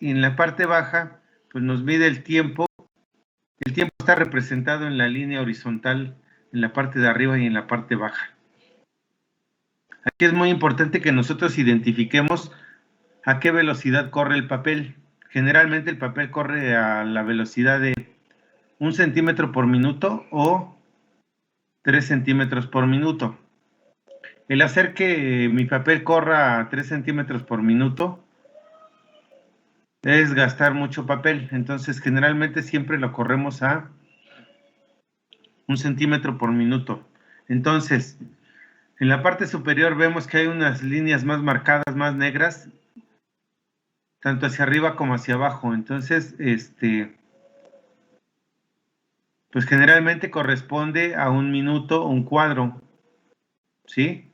y en la parte baja, pues nos mide el tiempo. El tiempo está representado en la línea horizontal, en la parte de arriba y en la parte baja. Aquí es muy importante que nosotros identifiquemos a qué velocidad corre el papel. Generalmente el papel corre a la velocidad de 1 centímetro por minuto o 3 centímetros por minuto. El hacer que mi papel corra a 3 centímetros por minuto es gastar mucho papel. Entonces, generalmente siempre lo corremos a 1 centímetro por minuto. Entonces, en la parte superior vemos que hay unas líneas más marcadas, más negras, tanto hacia arriba como hacia abajo. Entonces, pues generalmente corresponde a 1 minuto un cuadro, ¿sí?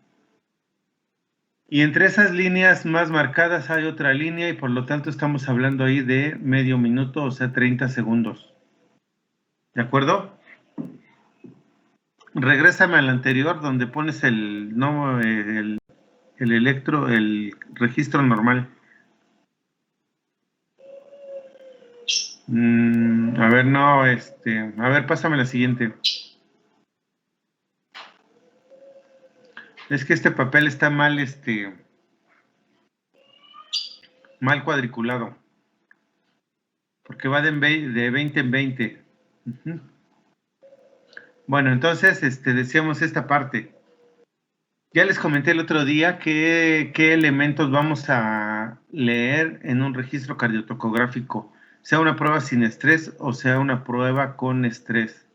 Y entre esas líneas más marcadas hay otra línea y por lo tanto estamos hablando ahí de medio minuto, o sea, 30 segundos. ¿De acuerdo? Regrésame al anterior donde pones el registro normal. A ver, no, a ver, pásame la siguiente. Es que este papel está mal, mal cuadriculado. Porque va de 20 en 20. Bueno, entonces, decíamos esta parte. Ya les comenté el otro día qué elementos vamos a leer en un registro cardiotocográfico, sea una prueba sin estrés o sea una prueba con estrés.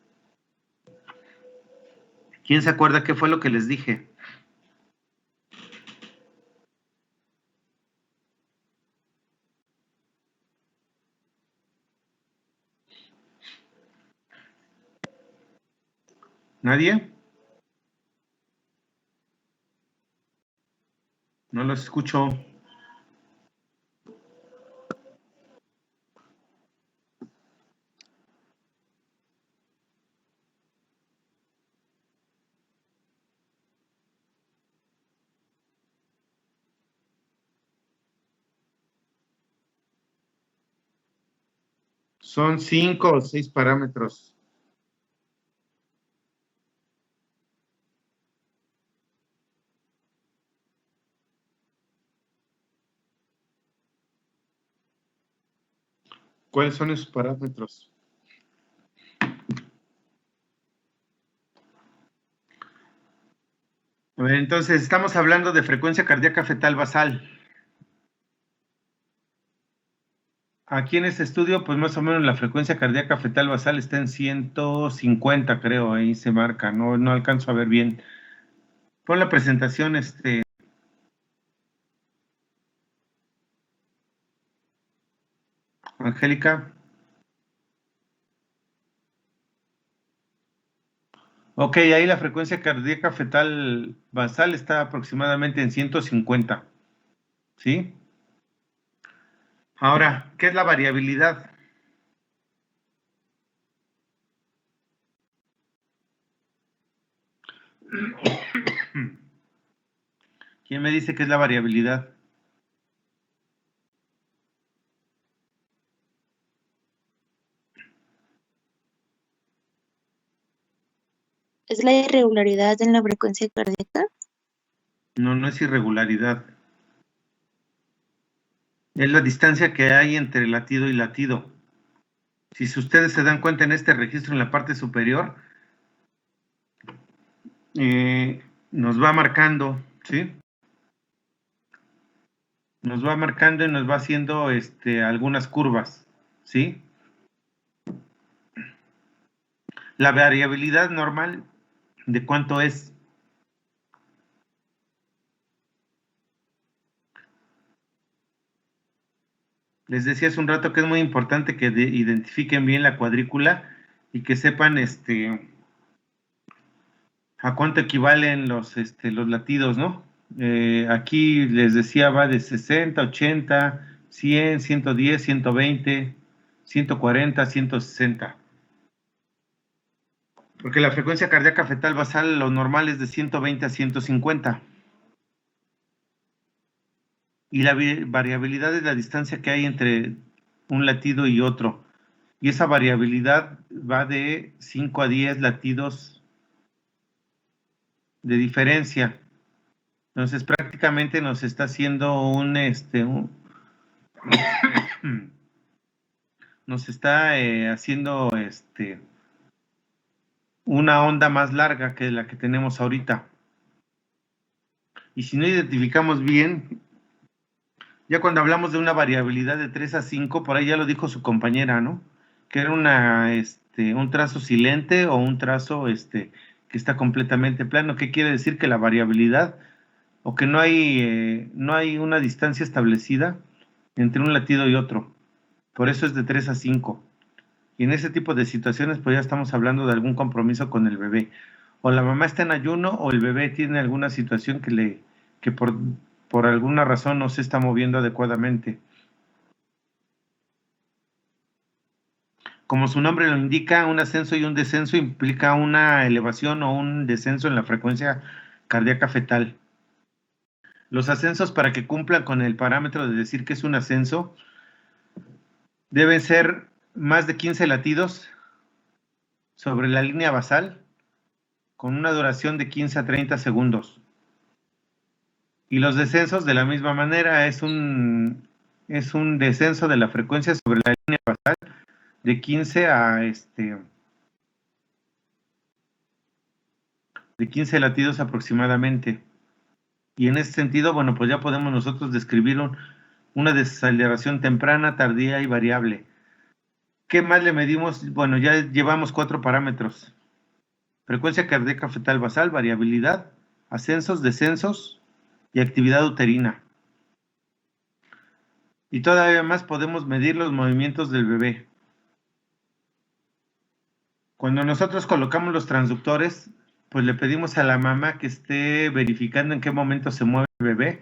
¿Quién se acuerda qué fue lo que les dije? ¿Nadie? No los escucho. Son 5 o 6 parámetros. ¿Cuáles son esos parámetros? A ver, entonces estamos hablando de frecuencia cardíaca fetal basal. Aquí en este estudio, pues más o menos la frecuencia cardíaca fetal basal está en 150, creo, ahí se marca, no alcanzo a ver bien. Pon la presentación, Angélica. Ok, ahí la frecuencia cardíaca fetal basal está aproximadamente en 150, ¿sí? Ahora, ¿qué es la variabilidad? ¿Quién me dice qué es la variabilidad? ¿Es la irregularidad en la frecuencia cardíaca? No es irregularidad. Es la distancia que hay entre latido y latido. Si ustedes se dan cuenta en este registro en la parte superior, nos va marcando, ¿sí? Nos va marcando y nos va haciendo algunas curvas, ¿sí? La variabilidad normal, ¿de cuánto es? Les decía hace un rato que es muy importante que identifiquen bien la cuadrícula y que sepan a cuánto equivalen los latidos, ¿no? Aquí les decía va de 60, 80, 100, 110, 120, 140, 160. Porque la frecuencia cardíaca fetal basal, lo normal es de 120 a 150. y la variabilidad es la distancia que hay entre un latido y otro. Y esa variabilidad va de 5 a 10 latidos de diferencia. Entonces prácticamente nos está haciendo nos está haciendo una onda más larga que la que tenemos ahorita. Y si no identificamos bien, ya cuando hablamos de una variabilidad de 3 a 5, por ahí ya lo dijo su compañera, ¿no? Que era un trazo silente o un trazo que está completamente plano. ¿Qué quiere decir? Que la variabilidad o que no hay una distancia establecida entre un latido y otro. Por eso es de 3 a 5. Y en ese tipo de situaciones, pues ya estamos hablando de algún compromiso con el bebé. O la mamá está en ayuno o el bebé tiene alguna situación que por alguna razón no se está moviendo adecuadamente. Como su nombre lo indica, un ascenso y un descenso implica una elevación o un descenso en la frecuencia cardíaca fetal. Los ascensos, para que cumplan con el parámetro de decir que es un ascenso, deben ser más de 15 latidos sobre la línea basal con una duración de 15 a 30 segundos. Y los descensos de la misma manera es un descenso de la frecuencia sobre la línea basal de 15 de 15 latidos aproximadamente. Y en ese sentido, bueno, pues ya podemos nosotros describir una desaceleración temprana, tardía y variable. ¿Qué más le medimos? Bueno, ya llevamos 4 parámetros. Frecuencia cardíaca fetal basal, variabilidad, ascensos, descensos y actividad uterina. Y todavía más podemos medir los movimientos del bebé. Cuando nosotros colocamos los transductores, pues le pedimos a la mamá que esté verificando en qué momento se mueve el bebé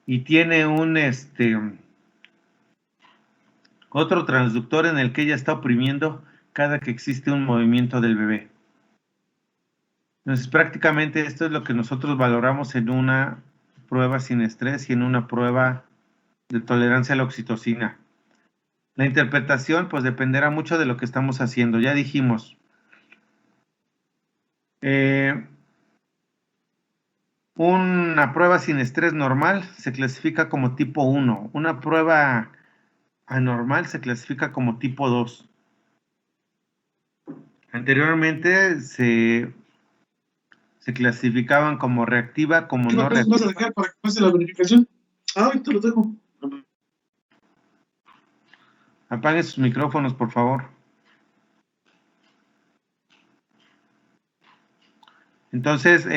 y tiene otro transductor en el que ella está oprimiendo cada que existe un movimiento del bebé. Entonces, prácticamente esto es lo que nosotros valoramos en una prueba sin estrés y en una prueba de tolerancia a la oxitocina. La interpretación, pues, dependerá mucho de lo que estamos haciendo. Ya dijimos, una prueba sin estrés normal se clasifica como tipo 1. Una prueba anormal se clasifica como tipo 2. Anteriormente se clasificaban como reactiva, como no reactiva. ¿Vas a dejar para que pase la verificación? Ah, ahorita lo dejo. Apaguen sus micrófonos, por favor. Entonces,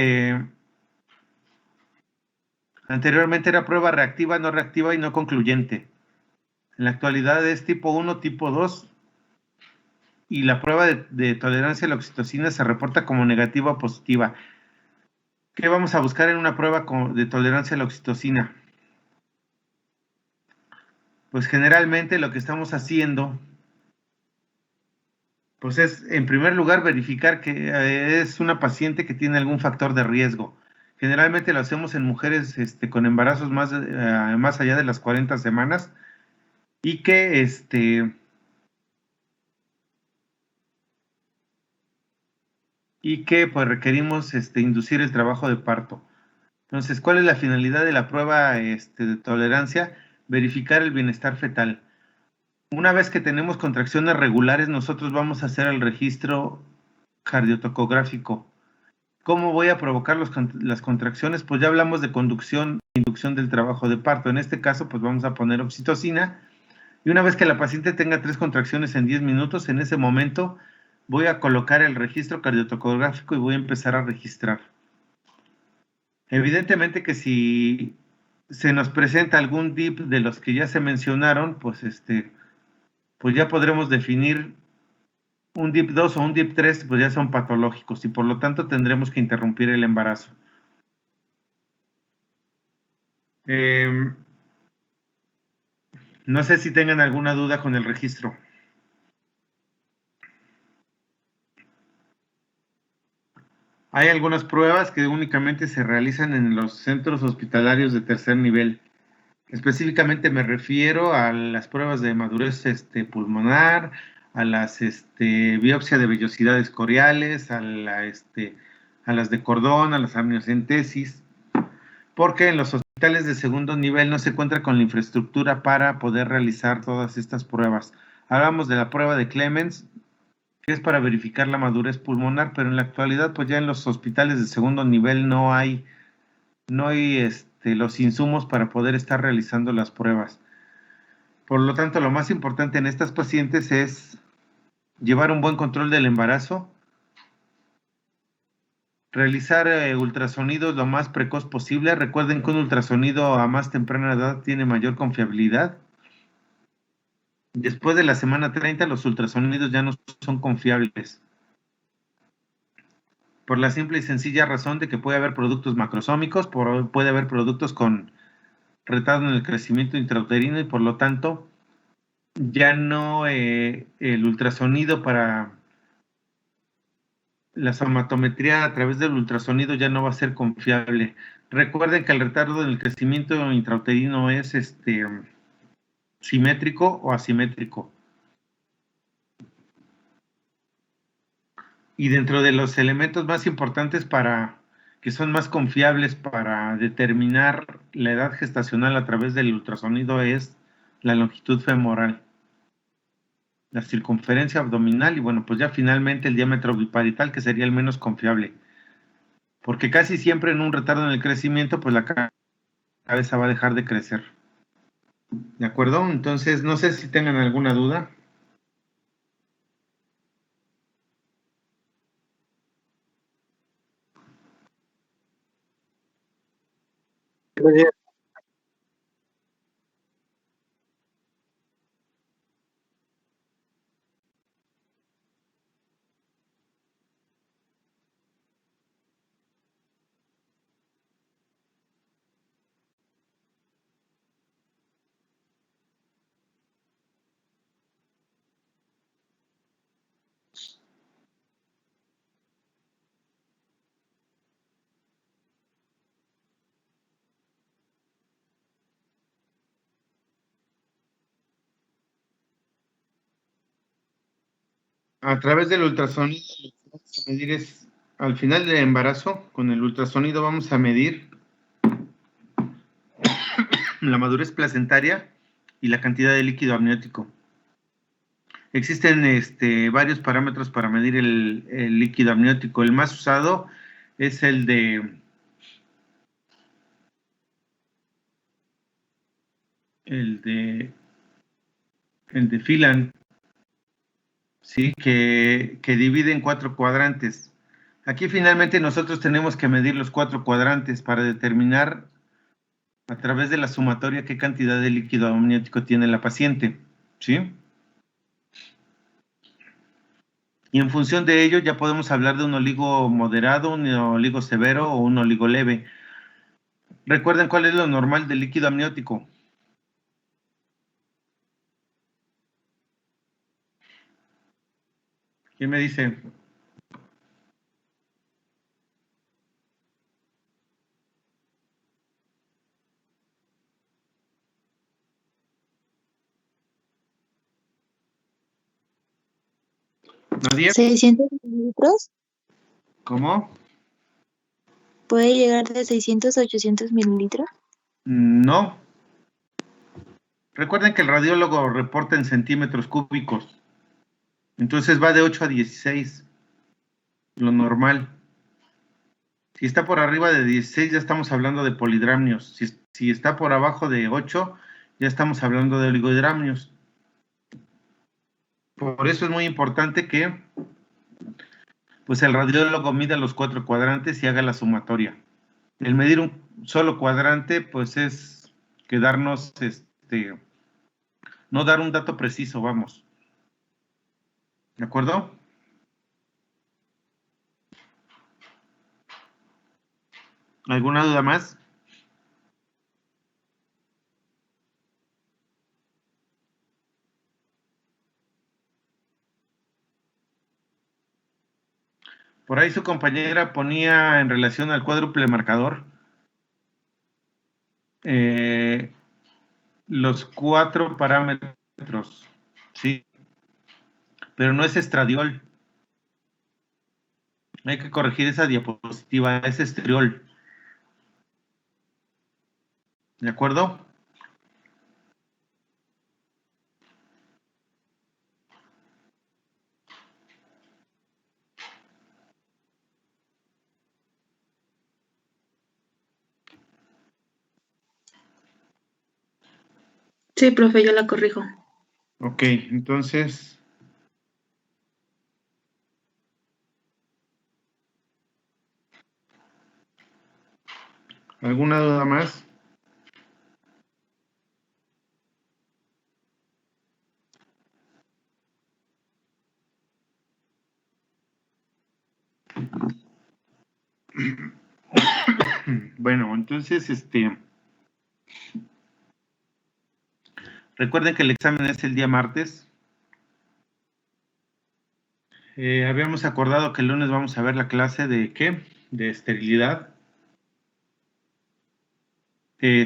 anteriormente era prueba reactiva, no reactiva y no concluyente. En la actualidad es tipo 1, tipo 2 y la prueba de tolerancia a la oxitocina se reporta como negativa o positiva. ¿Qué vamos a buscar en una prueba de tolerancia a la oxitocina? Pues generalmente lo que estamos haciendo, pues es en primer lugar verificar que es una paciente que tiene algún factor de riesgo. Generalmente lo hacemos en mujeres con embarazos más allá de las 40 semanas y que pues requerimos inducir el trabajo de parto. Entonces, ¿cuál es la finalidad de la prueba de tolerancia? Verificar el bienestar fetal. Una vez que tenemos contracciones regulares, nosotros vamos a hacer el registro cardiotocográfico. ¿Cómo voy a provocar las contracciones? Pues ya hablamos de conducción e inducción del trabajo de parto. En este caso, pues vamos a poner oxitocina. Y una vez que la paciente tenga 3 contracciones en 10 minutos, en ese momento voy a colocar el registro cardiotocográfico y voy a empezar a registrar. Evidentemente que si se nos presenta algún DIP de los que ya se mencionaron, pues pues ya podremos definir un DIP 2 o un DIP 3, pues ya son patológicos y por lo tanto tendremos que interrumpir el embarazo. No sé si tengan alguna duda con el registro. Hay algunas pruebas que únicamente se realizan en los centros hospitalarios de tercer nivel. Específicamente me refiero a las pruebas de madurez pulmonar, a las biopsia de vellosidades coriales, a las de cordón, a las amniocentesis, porque en los hospitales de segundo nivel no se cuenta con la infraestructura para poder realizar todas estas pruebas. Hablamos de la prueba de Clemens, que es para verificar la madurez pulmonar, pero en la actualidad pues ya en los hospitales de segundo nivel no hay los insumos para poder estar realizando las pruebas. Por lo tanto, lo más importante en estas pacientes es llevar un buen control del embarazo, realizar ultrasonidos lo más precoz posible. Recuerden que un ultrasonido a más temprana edad tiene mayor confiabilidad. Después de la semana 30, los ultrasonidos ya no son confiables, por la simple y sencilla razón de que puede haber productos macrosómicos, puede haber productos con retardo en el crecimiento intrauterino y por lo tanto ya no el ultrasonido para la somatometría a través del ultrasonido ya no va a ser confiable. Recuerden que el retardo en el crecimiento intrauterino es simétrico o asimétrico. Y dentro de los elementos más importantes que son más confiables para determinar la edad gestacional a través del ultrasonido es la longitud femoral, la circunferencia abdominal y bueno, pues ya finalmente el diámetro biparital, que sería el menos confiable. Porque casi siempre en un retardo en el crecimiento, pues la cabeza va a dejar de crecer. ¿De acuerdo? Entonces, no sé si tengan alguna duda. A través del ultrasonido, lo que vamos a medir es, al final del embarazo, con el ultrasonido vamos a medir la madurez placentaria y la cantidad de líquido amniótico. Existen varios parámetros para medir el líquido amniótico. El más usado es el de Phelan, ¿sí? Que divide en 4 cuadrantes. Aquí finalmente nosotros tenemos que medir los 4 cuadrantes para determinar a través de la sumatoria qué cantidad de líquido amniótico tiene la paciente, ¿sí? Y en función de ello ya podemos hablar de un oligo moderado, un oligo severo o un oligo leve. Recuerden cuál es lo normal del líquido amniótico. ¿Quién me dice? ¿Nadie? 600 mililitros. ¿Cómo? Puede llegar de 600 a 800 mililitros. No. Recuerden que el radiólogo reporta en centímetros cúbicos. Entonces va de 8 a 16, lo normal. Si está por arriba de 16 ya estamos hablando de polidramnios. Si está por abajo de 8 ya estamos hablando de oligodramnios. Por eso es muy importante que pues el radiólogo mida los 4 cuadrantes y haga la sumatoria. El medir un solo cuadrante pues es quedarnos, no dar un dato preciso, vamos. ¿De acuerdo? ¿Alguna duda más? Por ahí su compañera ponía en relación al cuádruple marcador. los 4 parámetros, ¿sí? Pero no es estradiol. Hay que corregir esa diapositiva, es estriol. ¿De acuerdo? Sí, profe, yo la corrijo. Ok, entonces, ¿alguna duda más? Bueno, entonces, recuerden que el examen es el día martes. Habíamos acordado que el lunes vamos a ver la clase de ¿qué? De esterilidad. Sí.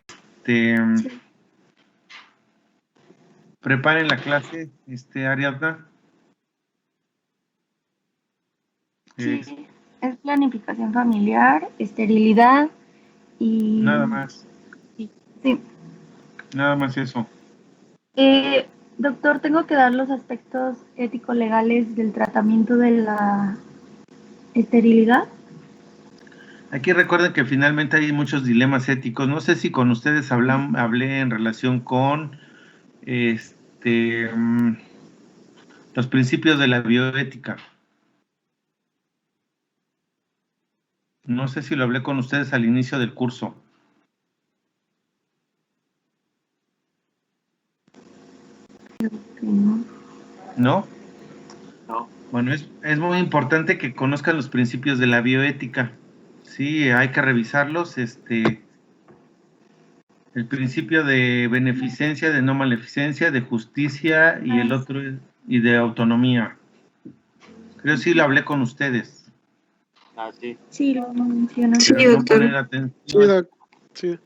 Preparen la clase, Ariadna. Sí, es planificación familiar, esterilidad y... Nada más, Sí. nada más eso. Doctor, ¿tengo que dar los aspectos ético-legales del tratamiento de la esterilidad? Aquí recuerden que finalmente hay muchos dilemas éticos. No sé si con ustedes hablé en relación con los principios de la bioética. No sé si lo hablé con ustedes al inicio del curso. ¿No? Bueno, es muy importante que conozcan los principios de la bioética. Sí, hay que revisarlos. El principio de beneficencia, de no maleficencia, de justicia y el otro y de autonomía. Creo que sí lo hablé con ustedes. Sí, lo menciona. Sí, Pero no doctor. ponen Sí, atención, sí.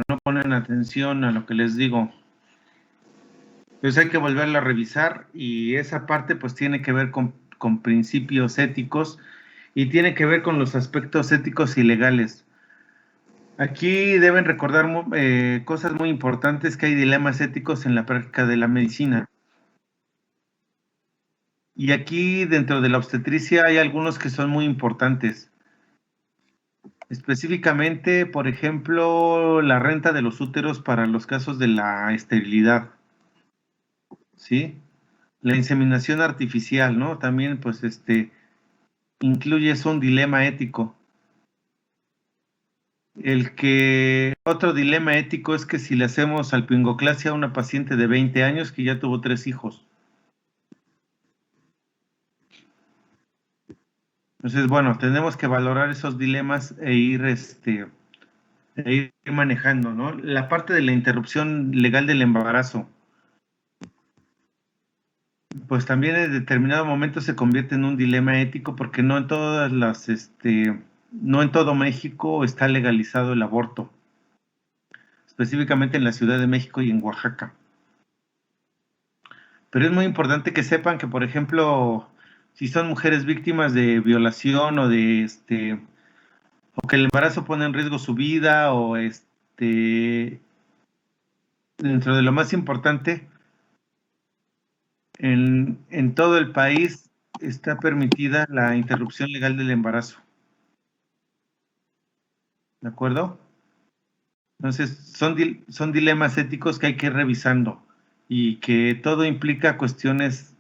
no ponen atención a lo que les digo. Entonces hay que volverlo a revisar y esa parte pues tiene que ver con principios éticos y tiene que ver con los aspectos éticos y legales. Aquí deben recordar cosas muy importantes, que hay dilemas éticos en la práctica de la medicina. Y aquí dentro de la obstetricia hay algunos que son muy importantes. Específicamente, por ejemplo, la renta de los úteros para los casos de la esterilidad. ¿Sí? La inseminación artificial, ¿no? También, pues, incluye eso un dilema ético. Otro dilema ético es que si le hacemos salpingoclasia a una paciente de 20 años que ya tuvo 3 hijos. Entonces, bueno, tenemos que valorar esos dilemas e ir manejando, ¿no? La parte de la interrupción legal del embarazo, pues también en determinado momento se convierte en un dilema ético porque no en todas no en todo México está legalizado el aborto, específicamente en la Ciudad de México y en Oaxaca. Pero es muy importante que sepan que, por ejemplo, si son mujeres víctimas de violación o o que el embarazo pone en riesgo su vida o dentro de lo más importante, en todo el país está permitida la interrupción legal del embarazo. ¿De acuerdo? Entonces, son dilemas éticos que hay que ir revisando y que todo implica cuestiones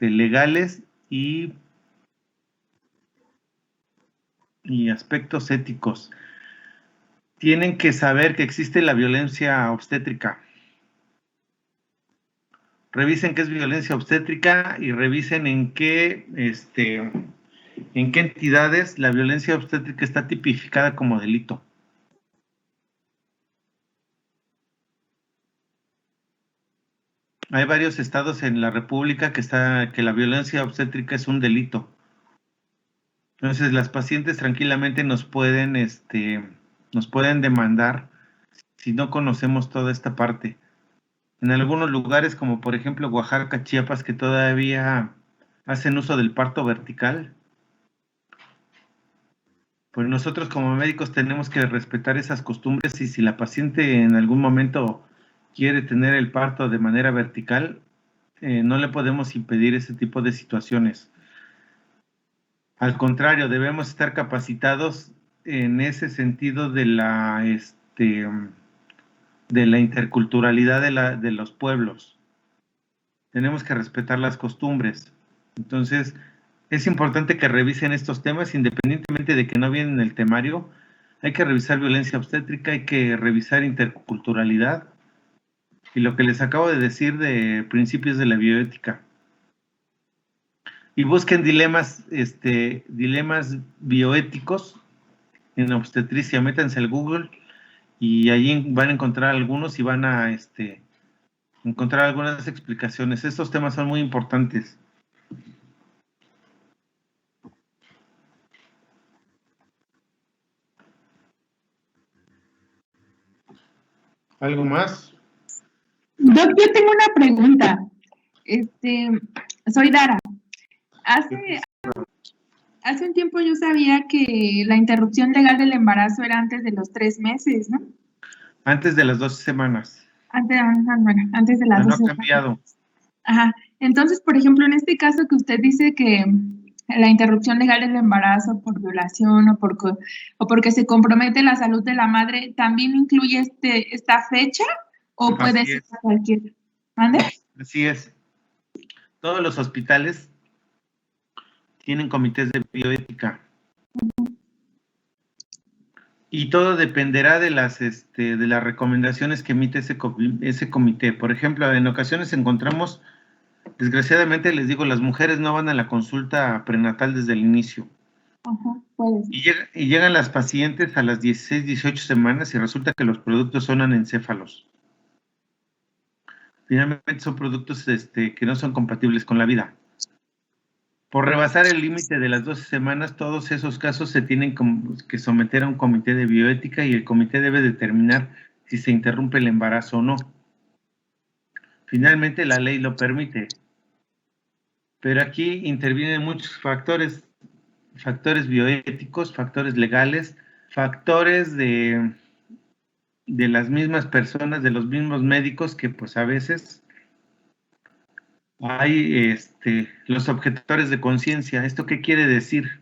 legales y aspectos éticos. Tienen que saber que existe la violencia obstétrica. Revisen qué es violencia obstétrica y revisen en qué entidades la violencia obstétrica está tipificada como delito. Hay varios estados en la República que la violencia obstétrica es un delito. Entonces las pacientes tranquilamente nos pueden demandar si no conocemos toda esta parte. En algunos lugares, como por ejemplo Oaxaca, Chiapas, que todavía hacen uso del parto vertical, pues nosotros como médicos tenemos que respetar esas costumbres, y si la paciente en algún momento quiere tener el parto de manera vertical, no le podemos impedir ese tipo de situaciones. Al contrario, debemos estar capacitados en ese sentido de la interculturalidad de los pueblos. Tenemos que respetar las costumbres. Entonces, es importante que revisen estos temas, independientemente de que no vienen en el temario. Hay que revisar violencia obstétrica, hay que revisar interculturalidad y lo que les acabo de decir de principios de la bioética. Y busquen dilemas bioéticos en obstetricia. Métanse al Google y allí van a encontrar algunos y van a encontrar algunas explicaciones. Estos temas son muy importantes. ¿Algo más? Doc, yo tengo una pregunta. Soy Dara. Hace un tiempo yo sabía que la interrupción legal del embarazo era antes de los 3 meses, ¿no? Antes de las 12 semanas. Antes de las No 12 ha cambiado. Ajá. Entonces, por ejemplo, en este caso que usted dice que la interrupción legal del embarazo por violación o porque se compromete la salud de la madre, ¿también incluye esta fecha o puede ser cualquier? ¿Mande? Así es. Todos los hospitales tienen comités de bioética. Y todo dependerá de las recomendaciones que emite ese comité. Por ejemplo, en ocasiones encontramos, desgraciadamente les digo, las mujeres no van a la consulta prenatal desde el inicio. Ajá, puede ser. Y llegan las pacientes a las 16, 18 semanas y resulta que los productos son anencéfalos. Finalmente son productos que no son compatibles con la vida. Por rebasar el límite de las 12 semanas, todos esos casos se tienen que someter a un comité de bioética y el comité debe determinar si se interrumpe el embarazo o no. Finalmente la ley lo permite, pero aquí intervienen muchos factores bioéticos, factores legales, factores de las mismas personas, de los mismos médicos, que pues a veces hay los objetores de conciencia. ¿Esto qué quiere decir?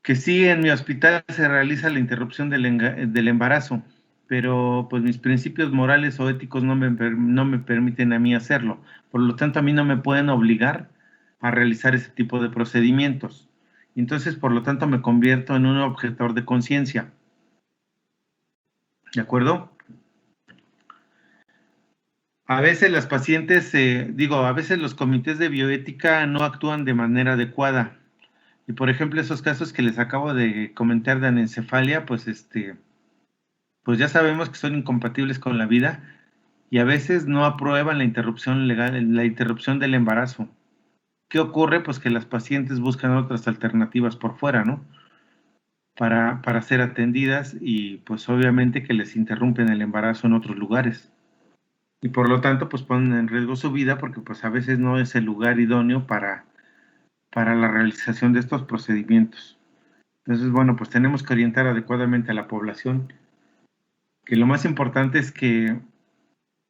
Que sí, en mi hospital se realiza la interrupción del embarazo, pero pues mis principios morales o éticos no me permiten a mí hacerlo. Por lo tanto, a mí no me pueden obligar a realizar ese tipo de procedimientos. Entonces, por lo tanto, me convierto en un objetor de conciencia. ¿De acuerdo? A veces las pacientes, a veces los comités de bioética no actúan de manera adecuada. Y por ejemplo, esos casos que les acabo de comentar de anencefalia, pues pues ya sabemos que son incompatibles con la vida y a veces no aprueban la interrupción legal, la interrupción del embarazo. ¿Qué ocurre? Pues que las pacientes buscan otras alternativas por fuera, ¿no? Para ser atendidas y pues obviamente que les interrumpen el embarazo en otros lugares. Y por lo tanto, pues ponen en riesgo su vida porque pues a veces no es el lugar idóneo para la realización de estos procedimientos. Entonces, bueno, pues tenemos que orientar adecuadamente a la población, que lo más importante es que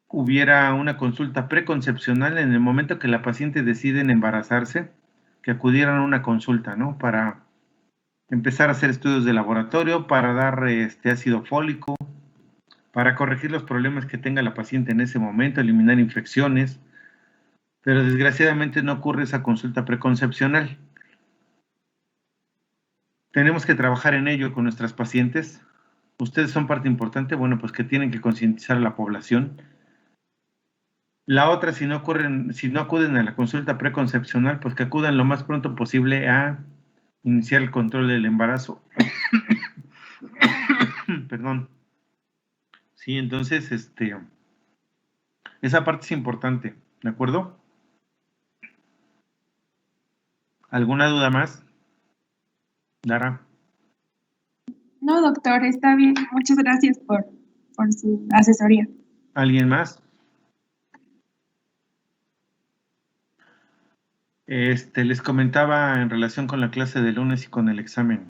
hubiera una consulta preconcepcional en el momento que la paciente decide embarazarse, que acudieran a una consulta, ¿no? Para empezar a hacer estudios de laboratorio, para dar ácido fólico, para corregir los problemas que tenga la paciente en ese momento, eliminar infecciones, pero desgraciadamente no ocurre esa consulta preconcepcional. Tenemos que trabajar en ello con nuestras pacientes. Ustedes son parte importante, bueno, pues que tienen que concientizar a la población. La otra, si no acuden a la consulta preconcepcional, pues que acudan lo más pronto posible a iniciar el control del embarazo. Perdón. Sí, entonces, esa parte es importante, ¿de acuerdo? ¿Alguna duda más, Dara? No, doctor, está bien. Muchas gracias por por su asesoría. ¿Alguien más? Les comentaba en relación con la clase de lunes y con el examen.